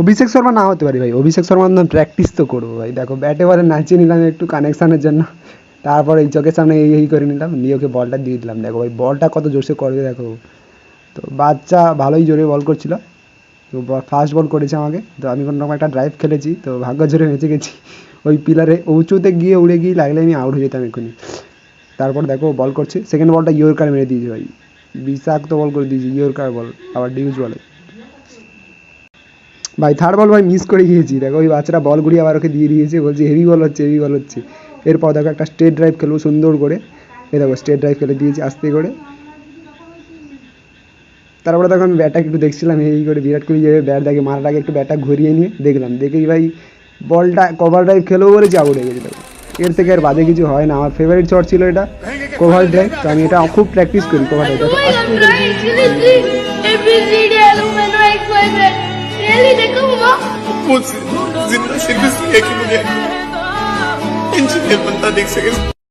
অভিষেক শর্মা না হতে পারি ভাই, অভিষেক শর্মার নাম প্র্যাকটিস তো করবো ভাই। দেখো ব্যাটে বলে নাচিয়ে নিলাম একটু কানেকশানের জন্য, তারপর এই চোখের সামনে এই করে নিলাম, নিয়ে ওকে বলটা দিয়ে দিলাম। দেখো ভাই বলটা কত জোরসে করবে দেখো। তো বাচ্চা ভালোই জোরে বল করছিল, তো ফার্স্ট বল করেছে আমাকে, তো আমি কোনো রকম একটা ড্রাইভ খেলেছি, তো ভাগ্য জোরে বেঁচে গেছি। ওই পিলারে উঁচুতে গিয়ে উড়ে গিয়ে লাগলে আমি আউট হয়ে যেতাম এক্ষুনি। তারপর দেখো বল করছে, সেকেন্ড বলটা ইয়র্কার মেরে দিয়েছে ভাই, বিষাক্ত বল করে দিয়েছি, ইয়র্কার বল আবার ডিউজ বলে ভাই। থার্ড বল ভাই মিস করে গিয়েছি, দেখো ওই বাচ্চাটা বল ঘুরিয়ে আবার ওকে দিয়ে দিয়েছে, বলছে হেভি বল হচ্ছে, হেভি বল হচ্ছে। এরপর দেখো একটা স্ট্রেট ড্রাইভ খেলবো সুন্দর করে, এই দেখো স্ট্রেট ড্রাইভ খেলে দিয়েছি আস্তে করে। তারপরে দেখো আমি ব্যাটটা একটু দেখছিলাম, এই করে বিরাট কোহলি যে ব্যাট দেখে মারার আগে একটু ব্যাটটা ঘুরিয়ে নিয়ে দেখলাম, দেখেই ভাই বলটা কভার ড্রাইভ খেলেও বলেছি আউট হয়ে গেছি। দেখো এর থেকে আর বাজে কিছু হয় না। আমার ফেভারিট শট ছিল এটা কভার ড্রাইভ, তো আমি এটা খুব প্র্যাকটিস করি কভার ড্রাইভ। দেখো मुझसे जिंदा सिर्फ इसलिए कि मुझे इंजीनियर बनता देख सके।